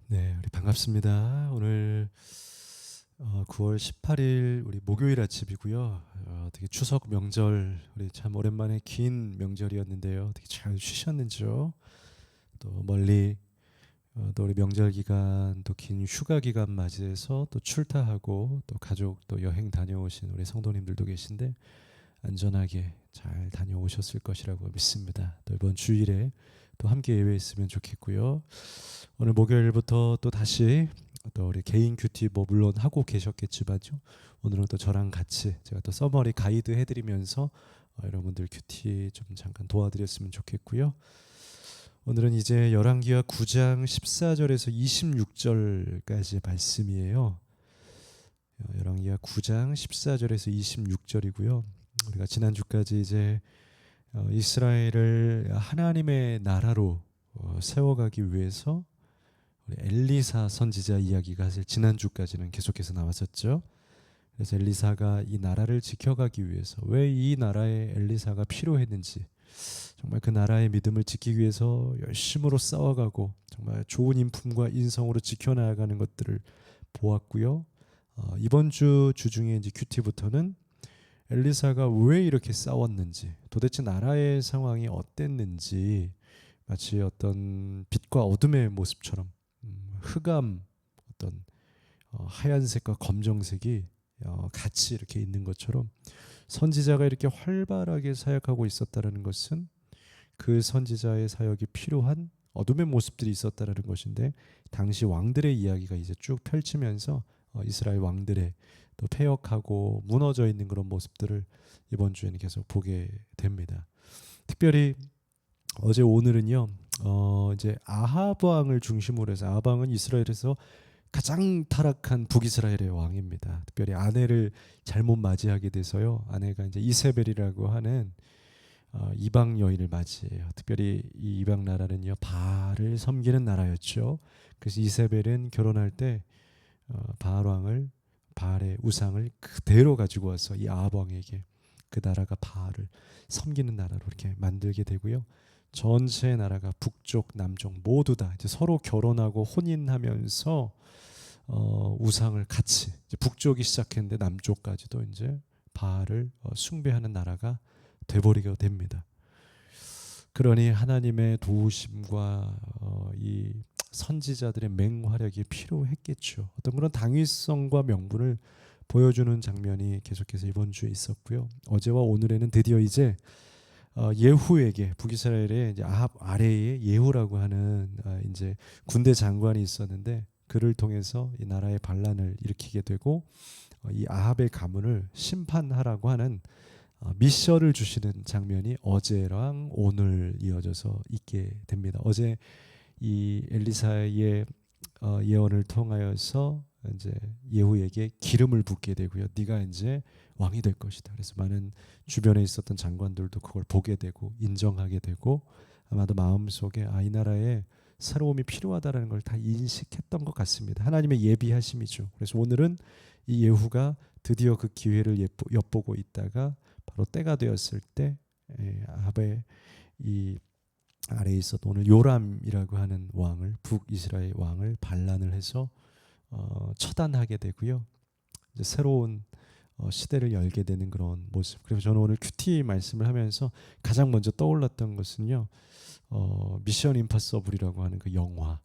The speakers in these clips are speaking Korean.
네, 우리 반갑습니다. 오늘 9월 18일 우리 목요일 아침이고요. 되게 추석 명절 우리 참 오랜만에 긴 명절이었는데요. 되게 잘 쉬셨는지요? 또 멀리 또 우리 명절 기간 또 긴 휴가 기간 맞이해서 또 출타하고 또 가족 또 여행 다녀오신 우리 성도님들도 계신데 안전하게 잘 다녀오셨을 것이라고 믿습니다. 또 이번 주일에 또 함께 예배했으면 좋겠고요. 오늘 목요일부터 또 다시 또 우리 개인 큐티 뭐 물론 하고 계셨겠지만요. 오늘은 또 저랑 같이 제가 또 서머리 가이드 해드리면서 여러분들 큐티 좀 잠깐 도와드렸으면 좋겠고요. 오늘은 이제 열왕기하 9장 14절에서 26절까지 말씀이에요. 열왕기하 9장 14절에서 26절이고요. 우리가 지난주까지 이제 이스라엘을 하나님의 나라로 세워가기 위해서 우리 엘리사 선지자 이야기가 사실 지난주까지는 계속해서 나왔었죠. 그래서 엘리사가 이 나라를 지켜가기 위해서 왜 이 나라에 엘리사가 필요했는지, 정말 그 나라의 믿음을 지키기 위해서 열심으로 싸워가고 정말 좋은 인품과 인성으로 지켜나가는 것들을 보았고요. 이번 주 주중에 이제 큐티부터는 엘리사가 왜 이렇게 싸웠는지, 도대체 나라의 상황이 어땠는지, 마치 어떤 빛과 어둠의 모습처럼 흑암, 어떤 하얀색과 검정색이 같이 이렇게 있는 것처럼 선지자가 이렇게 활발하게 사역하고 있었다는 것은 그 선지자의 사역이 필요한 어둠의 모습들이 있었다는 것인데, 당시 왕들의 이야기가 이제 쭉 펼치면서 이스라엘 왕들의 또 패역하고 무너져 있는 그런 모습들을 이번 주에는 계속 보게 됩니다. 특별히 어제 오늘은요, 이제 아합 왕을 중심으로 해서, 아합 왕은 이스라엘에서 가장 타락한 북이스라엘의 왕입니다. 특별히 아내를 잘못 맞이하게 돼서요, 아내가 이제 이세벨이라고 하는 이방 여인을 맞이해요. 특별히 이 이방 나라는요, 바알을 섬기는 나라였죠. 그래서 이세벨은 결혼할 때 바알 왕을, 바알의 우상을 그대로 가지고 와서 이 아합 왕에게 그 나라가 바알을 섬기는 나라로 이렇게 만들게 되고요. 전체 나라가 북쪽 남쪽 모두 다 이제 서로 결혼하고 혼인하면서 우상을 같이, 이제 북쪽이 시작했는데 남쪽까지도 이제 바알을 숭배하는 나라가 돼버리게 됩니다. 그러니 하나님의 도우심과 이 선지자들의 맹활약이 필요했겠죠. 어떤 그런 당위성과 명분을 보여주는 장면이 계속해서 이번 주에 있었고요. 어제와 오늘에는 드디어 이제 예후에게, 북이스라엘의 이제 아합 아래에 예후라고 하는 이제 군대 장관이 있었는데, 그를 통해서 이 나라의 반란을 일으키게 되고 이 아합의 가문을 심판하라고 하는 미션을 주시는 장면이 어제랑 오늘 이어져서 있게 됩니다. 어제 이 엘리사의 예언을 통하여서 이제 예후에게 기름을 붓게 되고요. 네가 이제 왕이 될 것이다. 그래서 많은 주변에 있었던 장관들도 그걸 보게 되고 인정하게 되고, 아마도 마음속에 이 나라에 새로움이 필요하다라는 걸 다 인식했던 것 같습니다. 하나님의 예비하심이죠. 그래서 오늘은 이 예후가 드디어 그 기회를 엿보고 있다가 바로 때가 되었을 때 아합의 이 아래에 있었던 오늘 요람이라고 하는 왕을, 북이스라엘 왕을 반란을 해서 처단하게 되고요. 이제 새로운 시대를 열게 되는 그런 모습. 그래서 저는 오늘 큐티 말씀을 하면서 가장 먼저 떠올랐던 것은요, 미션 임파서블이라고 하는 그 영화,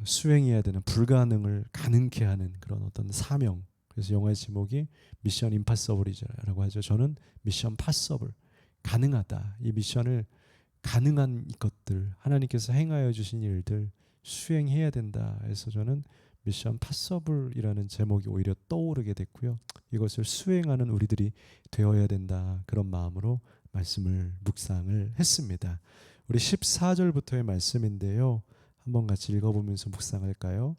수행해야 되는 불가능을 가능케 하는 그런 어떤 사명. 그래서 영화의 제목이 미션 임파서블이라고 하죠. 저는 미션 파서블, 가능하다. 이 미션을, 가능한 것들, 하나님께서 행하여 주신 일들 수행해야 된다 해서 저는 미션 파서블이라는 제목이 오히려 떠오르게 됐고요. 이것을 수행하는 우리들이 되어야 된다, 그런 마음으로 말씀을 묵상을 했습니다. 우리 14절부터의 말씀인데요, 한번 같이 읽어보면서 묵상할까요?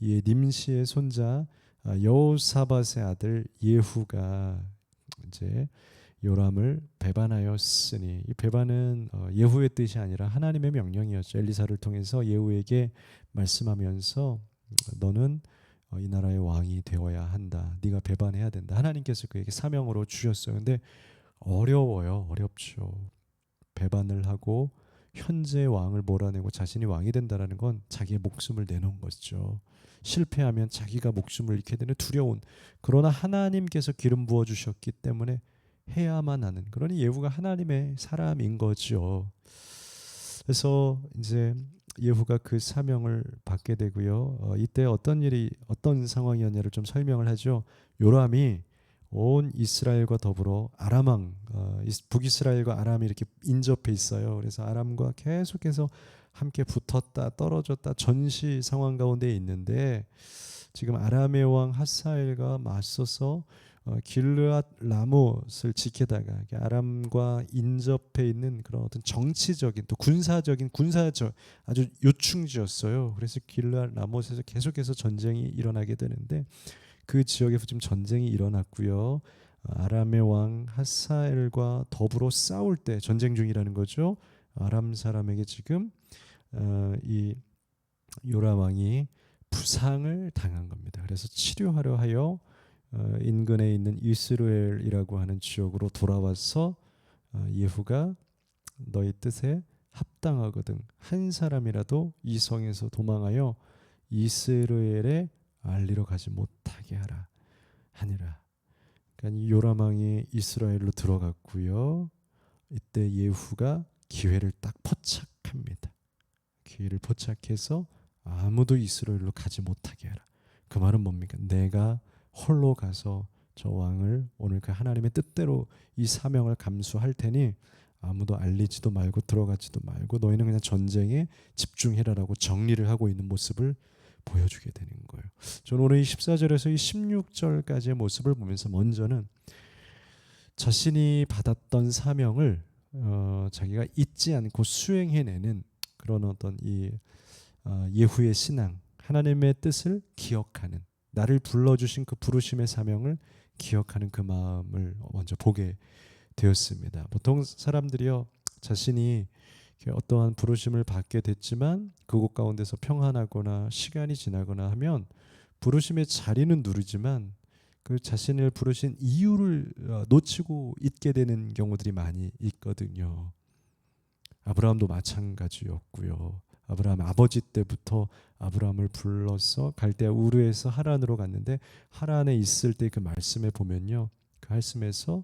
이에 nim시의 손자 여호사밧의 아들 예후가 이제 요람을 배반하였으니, 이 배반은 예후의 뜻이 아니라 하나님의 명령이었죠. 엘리사를 통해서 예후에게 말씀하면서 너는 이 나라의 왕이 되어야 한다. 네가 배반해야 된다. 하나님께서 그에게 사명으로 주셨어요. 근데 어려워요. 어렵죠. 배반을 하고 현재 왕을 몰아내고 자신이 왕이 된다라는 건 자기의 목숨을 내놓은 것이죠. 실패하면 자기가 목숨을 잃게 되는 두려운, 그러나 하나님께서 기름 부어 주셨기 때문에 해야만 하는, 그러니 예후가 하나님의 사람인 거죠. 그래서 이제 예후가 그 사명을 받게 되고요. 이때 어떤 상황이었냐를 좀 설명을 하죠. 요람이 온 이스라엘과 더불어 아람 왕, 북이스라엘과 아람이 이렇게 인접해 있어요. 그래서 아람과 계속해서 함께 붙었다 떨어졌다 전시 상황 가운데 있는데, 지금 아람의 왕 하사엘과 맞서서 길르앗 라못을 지키다가 아람과 인접해 있는 그런 어떤 정치적인 또 군사적인 아주 요충지였어요. 그래서 길르앗 라못에서 계속해서 전쟁이 일어나게 되는데, 그 지역에서 지금 전쟁이 일어났고요. 아람의 왕 하사엘과 더불어 싸울 때 전쟁 중이라는 거죠. 아람 사람에게 지금 이 요람 왕이 부상을 당한 겁니다. 그래서 치료하려 하여 인근에 있는 이스라엘이라고 하는 지역으로 돌아와서 예후가 너희 뜻에 합당하거든 한 사람이라도 이 성에서 도망하여 이스라엘에 알리러 가지 못하게 하니라. 그러니까 이 요람 왕이 이스라엘로 들어갔고요. 이때 예후가 기회를 딱 포착합니다. 기회를 포착해서 아무도 이스라엘로 가지 못하게 하라. 그 말은 뭡니까? 내가 홀로 가서 저 왕을 오늘 그 하나님의 뜻대로 이 사명을 감수할 테니 아무도 알리지도 말고 들어가지도 말고 너희는 그냥 전쟁에 집중해라라고 정리를 하고 있는 모습을 보여주게 되는 거예요. 저는 오늘 이 14절에서 이 16절까지의 모습을 보면서 먼저는 자신이 받았던 사명을 자기가 잊지 않고 수행해내는 그런 어떤 이 예후의 신앙, 하나님의 뜻을 기억하는, 나를 불러주신 그 부르심의 사명을 기억하는 그 마음을 먼저 보게 되었습니다. 보통 사람들이요, 자신이 어떠한 부르심을 받게 됐지만 그곳 가운데서 평안하거나 시간이 지나거나 하면 부르심의 자리는 누리지만 그 자신을 부르신 이유를 놓치고 있게 되는 경우들이 많이 있거든요. 아브라함도 마찬가지였고요. 아브라함 아버지 때부터 아브라함을 불러서 갈대아 우르에서 하란으로 갔는데, 하란에 있을 때 그 말씀에 보면요, 그 말씀에서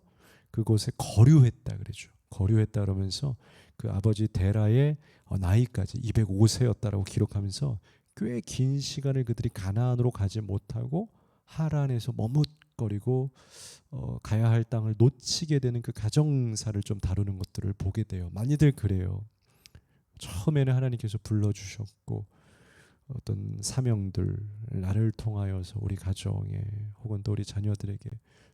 그곳에 거류했다 그러죠. 거류했다 그러면서 그 아버지 데라의 나이까지 205세였다라고 기록하면서 꽤 긴 시간을 그들이 가나안으로 가지 못하고 하란에서 머뭇거리고 가야 할 땅을 놓치게 되는 그 가정사를 좀 다루는 것들을 보게 돼요. 많이들 그래요. 처음에는 하나님께서 불러주셨고 어떤 사명들, 나를 통하여서 우리 가정에 혹은 또 우리 자녀들에게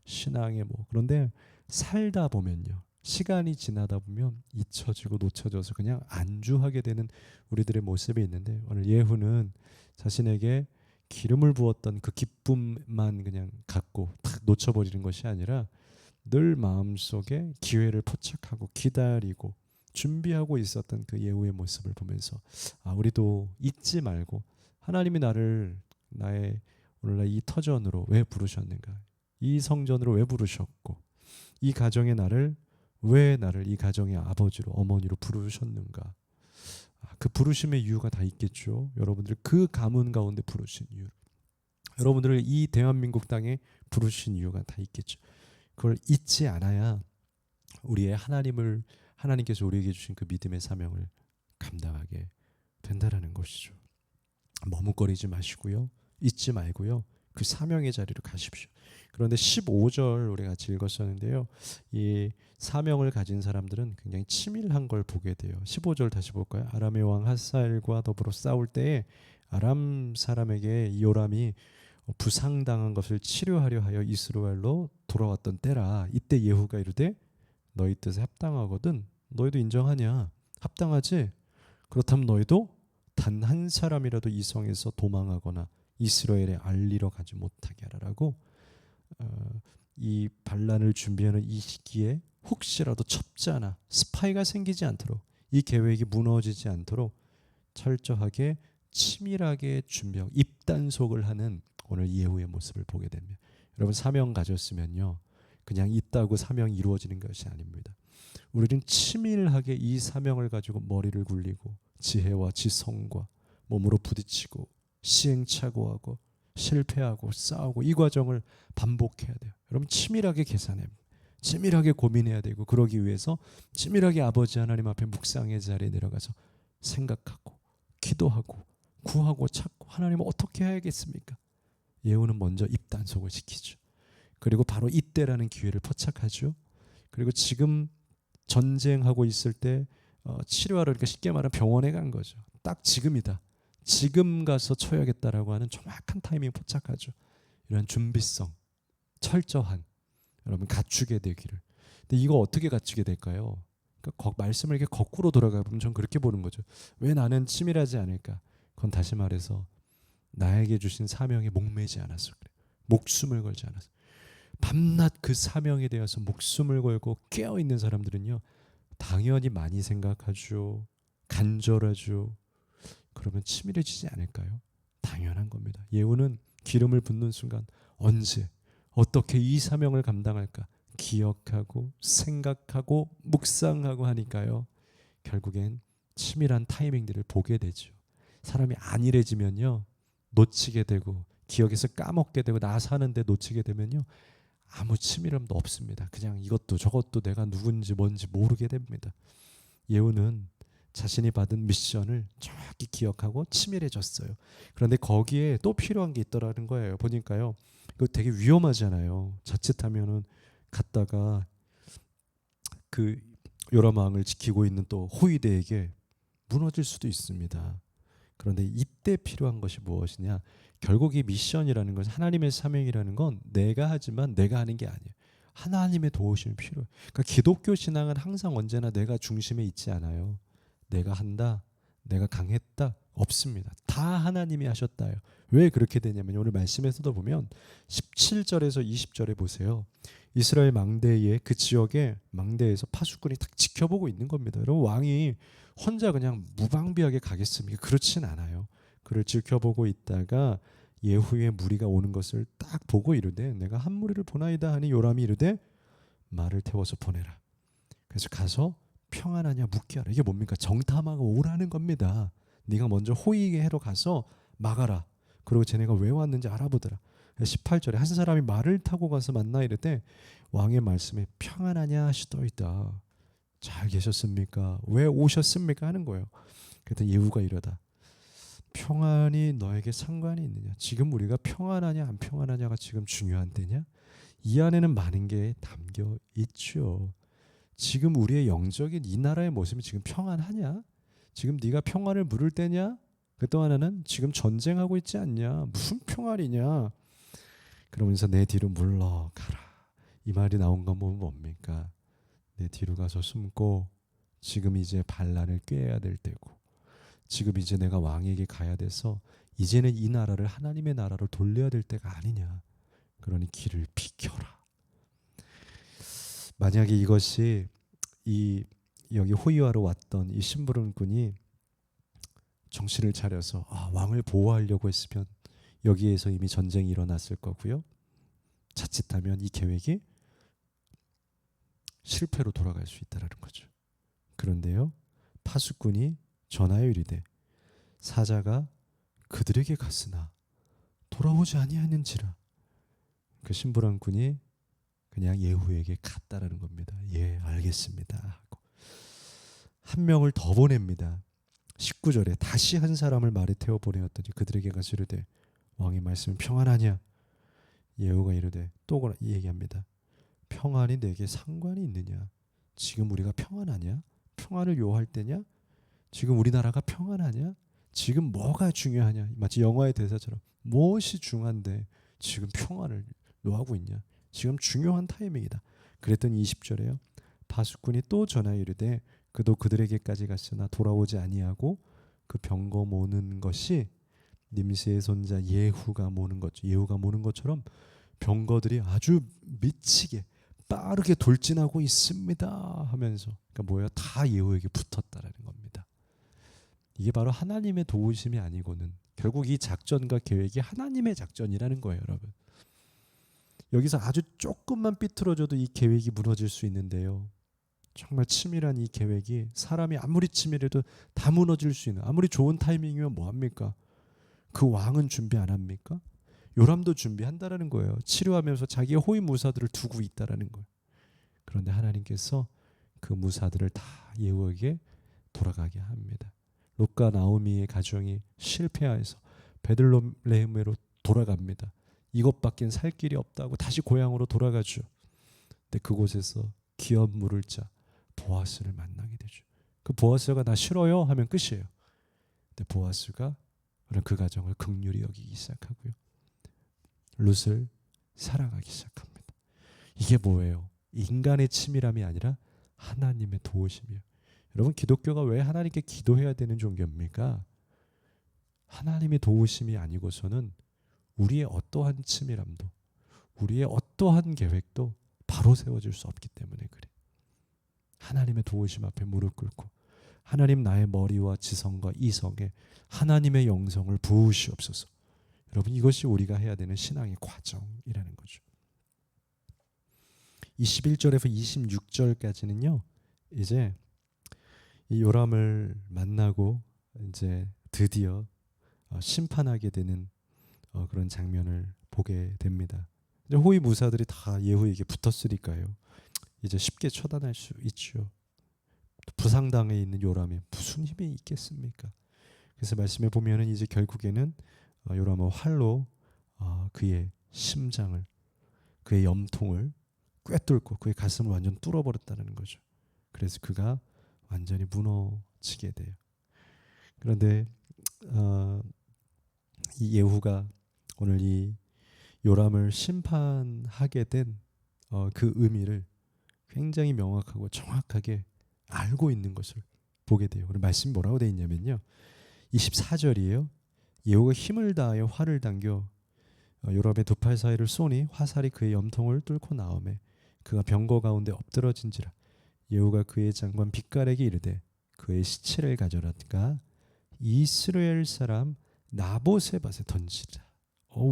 신앙에 그런데 살다 보면요, 시간이 지나다 보면 잊혀지고 놓쳐져서 그냥 안주하게 되는 우리들의 모습이 있는데, 오늘 예후는 자신에게 기름을 부었던 그 기쁨만 그냥 갖고 탁 놓쳐버리는 것이 아니라 늘 마음속에 기회를 포착하고 기다리고 준비하고 있었던 그 예후의 모습을 보면서 우리도 잊지 말고 하나님이 나를 오늘날 이 터전으로 왜 부르셨는가, 이 성전으로 왜 부르셨고 이 가정의 왜 나를 이 가정의 아버지로 어머니로 부르셨는가. 그 부르심의 이유가 다 있겠죠. 여러분들 그 가문 가운데 부르신 이유, 여러분들을 이 대한민국 땅에 부르신 이유가 다 있겠죠. 그걸 잊지 않아야 우리의 하나님께서 우리에게 주신 그 믿음의 사명을 감당하게 된다라는 것이죠. 머뭇거리지 마시고요, 잊지 말고요, 그 사명의 자리로 가십시오. 그런데 15절 우리가 같이 읽었었는데요, 이 사명을 가진 사람들은 굉장히 치밀한 걸 보게 돼요. 15절 다시 볼까요? 아람의 왕 하사엘과 더불어 싸울 때에 아람 사람에게 요람이 부상당한 것을 치료하려 하여 이스라엘로 돌아왔던 때라. 이때 예후가 이르되 너희 뜻에 합당하거든 너희도 인정하냐? 합당하지? 그렇다면 너희도 단 한 사람이라도 이 성에서 도망하거나 이스라엘에 알리러 가지 못하게 하라라고, 이 반란을 준비하는 이 시기에 혹시라도 첩자나 스파이가 생기지 않도록, 이 계획이 무너지지 않도록 철저하게 치밀하게 준비하고 입단속을 하는 오늘 예후의 모습을 보게 됩니다. 여러분, 사명 가졌으면요, 그냥 있다고 사명이 이루어지는 것이 아닙니다. 우리는 치밀하게 이 사명을 가지고 머리를 굴리고 지혜와 지성과 몸으로 부딪히고 시행착오하고 실패하고 싸우고 이 과정을 반복해야 돼요. 여러분 치밀하게 계산해, 치밀하게 고민해야 되고, 그러기 위해서 치밀하게 아버지 하나님 앞에 묵상의 자리에 내려가서 생각하고 기도하고 구하고 찾고, 하나님 어떻게 해야겠습니까? 예후는 먼저 입단속을 시키죠. 그리고 바로 이때라는 기회를 포착하죠. 그리고 지금 전쟁하고 있을 때 치료하러, 그러니까 쉽게 말하면 병원에 간 거죠. 딱 지금이다, 지금 가서 쳐야겠다라고 하는 정확한 타이밍 포착하죠. 이런 준비성, 철저한, 여러분 갖추게 되기를. 근데 이거 어떻게 갖추게 될까요? 그러니까 말씀을 이렇게 거꾸로 돌아가 보면 전 그렇게 보는 거죠. 왜 나는 치밀하지 않을까? 그건 다시 말해서 나에게 주신 사명에 목매지 않았어. 그래. 목숨을 걸지 않았어. 밤낮 그 사명에 대해서 목숨을 걸고 깨어있는 사람들은요, 당연히 많이 생각하죠. 간절하죠. 그러면 치밀해지지 않을까요? 당연한 겁니다. 예후는 기름을 붓는 순간 언제 어떻게 이 사명을 감당할까 기억하고 생각하고 묵상하고 하니까요, 결국엔 치밀한 타이밍들을 보게 되죠. 사람이 안일해지면요, 놓치게 되고 기억에서 까먹게 되고 나 사는데 놓치게 되면요, 아무 치밀함도 없습니다. 그냥 이것도 저것도 내가 누군지 뭔지 모르게 됩니다. 예후는 자신이 받은 미션을 정확히 기억하고 치밀해졌어요. 그런데 거기에 또 필요한 게 있더라는 거예요. 보니까요, 이거 되게 위험하잖아요. 자칫하면은 갔다가 그 요람왕을 지키고 있는 또 호위대에게 무너질 수도 있습니다. 그런데 이때 필요한 것이 무엇이냐? 결국 이 미션이라는 것은, 하나님의 사명이라는 건 내가 하지만 내가 하는 게 아니에요. 하나님의 도우심이 필요해요. 그러니까 기독교 신앙은 항상 언제나 내가 중심에 있지 않아요. 내가 한다, 내가 강했다, 없습니다. 다 하나님이 하셨다요. 왜 그렇게 되냐면, 오늘 말씀에서도 보면 17절에서 20절에 보세요. 이스라엘 망대에, 그 지역의 망대에서 파수꾼이 딱 지켜보고 있는 겁니다. 여러분, 왕이 혼자 그냥 무방비하게 가겠습니까? 그렇진 않아요. 그를 지켜보고 있다가 예후의 무리가 오는 것을 딱 보고 이르되, 내가 한 무리를 보나이다 하니 요람이 이르되 말을 태워서 보내라. 그래서 가서 평안하냐 묻게 하라. 이게 뭡니까? 정탐하고 오라는 겁니다. 네가 먼저 호위하러 가서 막아라. 그리고 쟤네가 왜 왔는지 알아보더라. 18절에 한 사람이 말을 타고 가서 만나 이르되 왕의 말씀에 평안하냐 하시더이다. 잘 계셨습니까? 왜 오셨습니까? 하는 거예요. 그랬더니 예후가 이러다. 평안이 너에게 상관이 있느냐? 지금 우리가 평안하냐 안 평안하냐가 지금 중요한 때냐? 이 안에는 많은 게 담겨 있죠. 지금 우리의 영적인 이 나라의 모습이 지금 평안하냐? 지금 네가 평안을 물을 때냐? 또 하나는 지금 전쟁하고 있지 않냐? 무슨 평안이냐? 그러면서 내 뒤로 물러가라. 이 말이 나온 건 뭡니까? 내 뒤로 가서 숨고, 지금 이제 반란을 꾀해야 될 때고, 지금 이제 내가 왕에게 가야 돼서 이제는 이 나라를 하나님의 나라로 돌려야 될 때가 아니냐. 그러니 길을 비켜라. 만약에 이것이 여기 호위하러 왔던 이 심부름꾼이 정신을 차려서 왕을 보호하려고 했으면 여기에서 이미 전쟁이 일어났을 거고요. 자칫하면 이 계획이 실패로 돌아갈 수 있다는 거죠. 그런데요, 파수꾼이 전하여 이르되 사자가 그들에게 갔으나 돌아오지 아니하는지라. 그 심부름꾼이 그냥 예후에게 갔다라는 겁니다. 예, 알겠습니다 하고 한 명을 더 보냅니다. 19절에 다시 한 사람을 말에 태워 보내었더니 그들에게 가서 이르되 왕의 말씀은 평안하냐? 예후가 이르되 또 얘기합니다. 평안이 내게 상관이 있느냐? 지금 우리가 평안하냐? 평안을 요할 때냐? 지금 우리나라가 평안하냐? 지금 뭐가 중요하냐? 마치 영화의 대사처럼 무엇이 중요한데 지금 평안을 요하고 있냐? 지금 중요한 타이밍이다. 그랬더니 20절에요. 파수꾼이 또 전하여 이르되 그도 그들에게까지 갔으나 돌아오지 아니하고 그 병거 모는 것이 님시의 손자 예후가 모는 것, 예후가 모는 것처럼 병거들이 아주 미치게 빠르게 돌진하고 있습니다 하면서, 그러니까 뭐예요? 다 예후에게 붙었다라는 겁니다. 이게 바로 하나님의 도우심이 아니고는 결국 이 작전과 계획이 하나님의 작전이라는 거예요, 여러분. 여기서 아주 조금만 삐뚤어져도 이 계획이 무너질 수 있는데요. 정말 치밀한 이 계획이 사람이 아무리 치밀해도 다 무너질 수 있는, 아무리 좋은 타이밍이면 뭐합니까? 그 왕은 준비 안 합니까? 요람도 준비한다라는 거예요. 치료하면서 자기의 호위 무사들을 두고 있다라는 거예요. 그런데 하나님께서 그 무사들을 다 예후에게 돌아가게 합니다. 롯과 나오미의 가정이 실패하여서 베들레헴으로 돌아갑니다. 이것밖엔 살 길이 없다고 다시 고향으로 돌아가죠. 근데 그곳에서 기업 물을 자 보아스를 만나게 되죠. 그 보아스가 나 싫어요 하면 끝이에요. 근데 보아스가 그 가정을 긍휼히 여기기 시작하고요. 룻을 사랑하기 시작합니다. 이게 뭐예요? 인간의 치밀함이 아니라 하나님의 도우심이에요. 여러분, 기독교가 왜 하나님께 기도해야 되는 종교입니까? 하나님의 도우심이 아니고서는 우리의 어떠한 치밀함도, 우리의 어떠한 계획도 바로 세워질 수 없기 때문에 그래. 하나님의 도우심 앞에 무릎 꿇고 하나님, 나의 머리와 지성과 이성에 하나님의 영성을 부으시옵소서. 여러분, 이것이 우리가 해야 되는 신앙의 과정이라는 거죠. 21절에서 26절까지는요. 이제 이 요람을 만나고 이제 드디어 심판하게 되는 그런 장면을 보게 됩니다. 호위 무사들이 다 예후에게 붙었으니까요. 이제 쉽게 처단할 수 있죠. 부상당해 있는 요람이 무슨 힘이 있겠습니까? 그래서 말씀에 보면은 이제 결국에는 요람은 활로 그의 심장을, 그의 염통을 꿰뚫고 그의 가슴을 완전 뚫어버렸다는 거죠. 그래서 그가 완전히 무너지게 돼요. 그런데 이 예후가 오늘 이 요람을 심판하게 된 그 의미를 굉장히 명확하고 정확하게 알고 있는 것을 보게 돼요. 오늘 말씀이 뭐라고 되어 있냐면요. 24절이에요. 예후가 힘을 다하여 활을 당겨 요람의 두 팔 사이를 쏘니 화살이 그의 염통을 뚫고 나오매 그가 병거 가운데 엎드러진지라. 예후가 그의 장관 빗갈에게 이르되 그의 시체를 가져다가 이스라엘 사람 나봇의 밭에 던지라.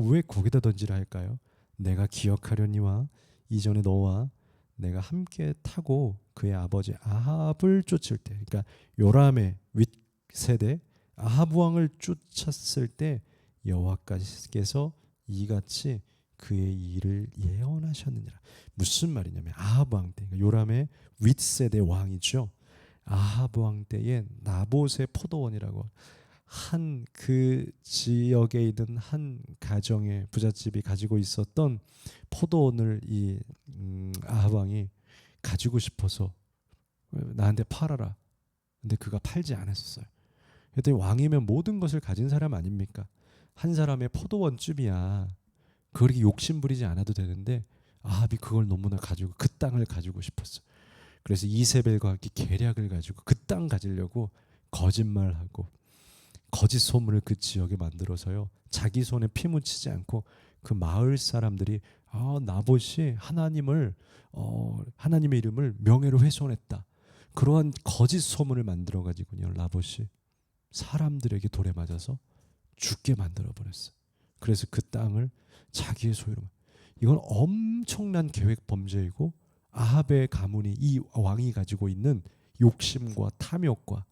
왜 거기다 던지라 할까요? 내가 기억하려니와 이전에 너와 내가 함께 타고 그의 아버지 아합을 쫓을 때, 그러니까 요람의 윗세대 아합 왕을 쫓았을 때 여호와께서 이같이 그의 일을 예언하셨느니라. 무슨 말이냐면 아합 왕 때, 그러니까 요람의 윗세대 왕이죠. 아합 왕 때에 나봇의 포도원이라고 한 그 지역에 있는 한 가정의 부잣집이 가지고 있었던 포도원을 이 아합 왕이 가지고 싶어서 나한테 팔아라. 근데 그가 팔지 않았어요. 그랬더니 왕이면 모든 것을 가진 사람 아닙니까? 한 사람의 포도원쯤이야. 그렇게 욕심 부리지 않아도 되는데 아합이 그걸 너무나 가지고 그 땅을 가지고 싶었어. 그래서 이세벨과 함께 계략을 가지고 그 땅 가지려고 거짓말하고 거짓 소문을 그 지역에 만들어서요. 자기 손에 피 묻히지 않고 그 마을 사람들이 나봇이 하나님의 이름을 명예로 훼손했다. 그러한 거짓 소문을 만들어 가지고요. 나봇이 사람들에게 돌에 맞아서 죽게 만들어 버렸어. 그래서 그 땅을 자기의 소유로. 이건 엄청난 계획 범죄이고 아합의 가문이 이 왕이 가지고 있는 욕심과 탐욕과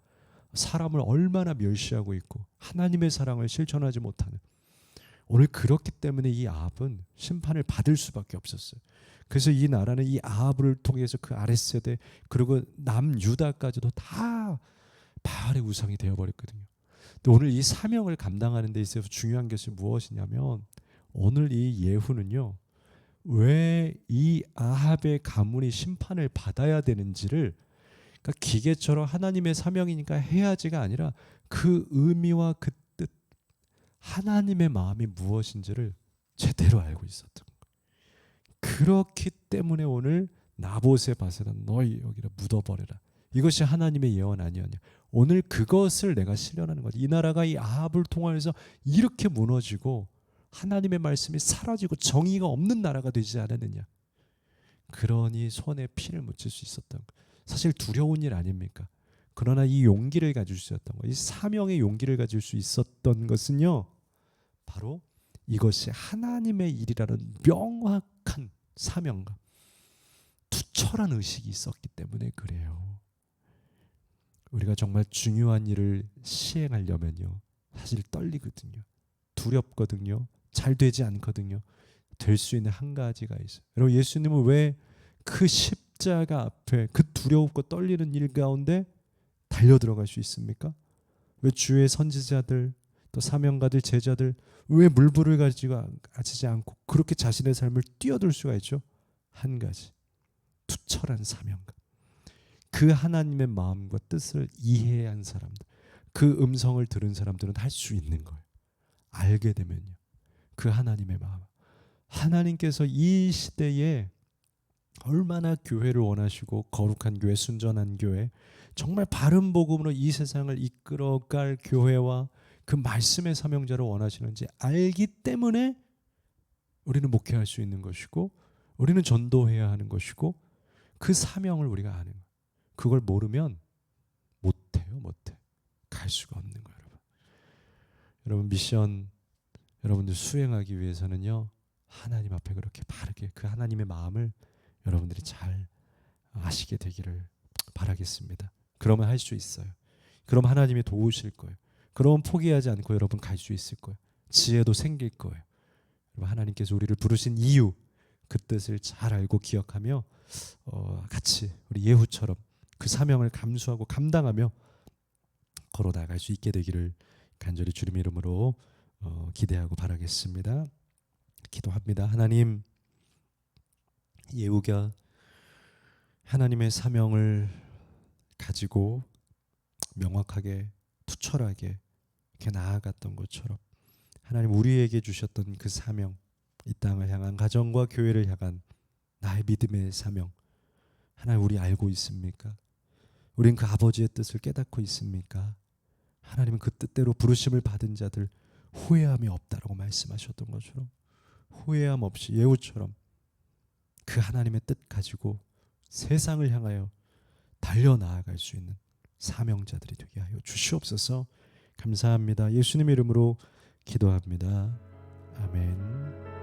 사람을 얼마나 멸시하고 있고 하나님의 사랑을 실천하지 못하는, 오늘 그렇기 때문에 이 아합은 심판을 받을 수밖에 없었어요. 그래서 이 나라는 이 아합을 통해서 그 아랫세대 그리고 남유다까지도 다 바알의 우상이 되어버렸거든요. 근데 오늘 이 사명을 감당하는 데 있어서 중요한 것이 무엇이냐면 오늘 이 예후는요, 왜 이 아합의 가문이 심판을 받아야 되는지를, 그러니까 기계처럼 하나님의 사명이니까 해야지가 아니라 그 의미와 그 뜻, 하나님의 마음이 무엇인지를 제대로 알고 있었던 거예요. 그렇기 때문에 오늘 나봇의 밭에다 너희 여기다 묻어버려라. 이것이 하나님의 예언 아니었냐. 오늘 그것을 내가 실현하는 거지. 이 나라가 이 아합을 통해서 이렇게 무너지고 하나님의 말씀이 사라지고 정의가 없는 나라가 되지 않았느냐. 그러니 손에 피를 묻힐 수 있었던 거예요. 사실 두려운 일 아닙니까? 그러나 이 용기를 가질 수 있었던 거예요. 이 사명의 용기를 가질 수 있었던 것은요, 바로 이것이 하나님의 일이라는 명확한 사명감, 투철한 의식이 있었기 때문에 그래요. 우리가 정말 중요한 일을 시행하려면요, 사실 떨리거든요. 두렵거든요. 잘 되지 않거든요. 될 수 있는 한 가지가 있어요. 여러분, 예수님은 왜 그 십자가 앞에 그 두려웠고 떨리는 일 가운데 달려 들어갈 수 있습니까? 왜 주의 선지자들, 또 사명가들, 제자들 왜 물불을 가지지 않고 그렇게 자신의 삶을 뛰어들 수가 있죠? 한 가지, 투철한 사명감. 그 하나님의 마음과 뜻을 이해한 사람들, 그 음성을 들은 사람들은 할 수 있는 거예요. 알게 되면요, 그 하나님의 마음, 하나님께서 이 시대에 얼마나 교회를 원하시고 거룩한 교회, 순전한 교회, 정말 바른 복음으로 이 세상을 이끌어갈 교회와 그 말씀의 사명자를 원하시는지 알기 때문에 우리는 목회할 수 있는 것이고, 우리는 전도해야 하는 것이고, 그 사명을 우리가 아는 거예요. 그걸 모르면 못해요. 못해. 갈 수가 없는 거예요. 여러분, 미션 여러분들 수행하기 위해서는요, 하나님 앞에 그렇게 바르게 그 하나님의 마음을 여러분들이 잘 아시게 되기를 바라겠습니다. 그러면 할 수 있어요. 그럼 하나님이 도우실 거예요. 그러면 포기하지 않고 여러분 갈 수 있을 거예요. 지혜도 생길 거예요. 하나님께서 우리를 부르신 이유, 그 뜻을 잘 알고 기억하며 같이 우리 예후처럼 그 사명을 감수하고 감당하며 걸어 나갈 수 있게 되기를 간절히 주님의 이름으로 기대하고 바라겠습니다. 기도합니다. 하나님, 예후가 하나님의 사명을 가지고 명확하게 투철하게 이렇게 나아갔던 것처럼, 하나님 우리에게 주셨던 그 사명, 이 땅을 향한 가정과 교회를 향한 나의 믿음의 사명, 하나님 우리 알고 있습니까? 우린 그 아버지의 뜻을 깨닫고 있습니까? 하나님은 그 뜻대로 부르심을 받은 자들 후회함이 없다라고 말씀하셨던 것처럼, 후회함 없이 예후처럼 그 하나님의 뜻 가지고 세상을 향하여 달려나아갈 수 있는 사명자들이 되게 하여 주시옵소서. 감사합니다. 예수님의 이름으로 기도합니다. 아멘.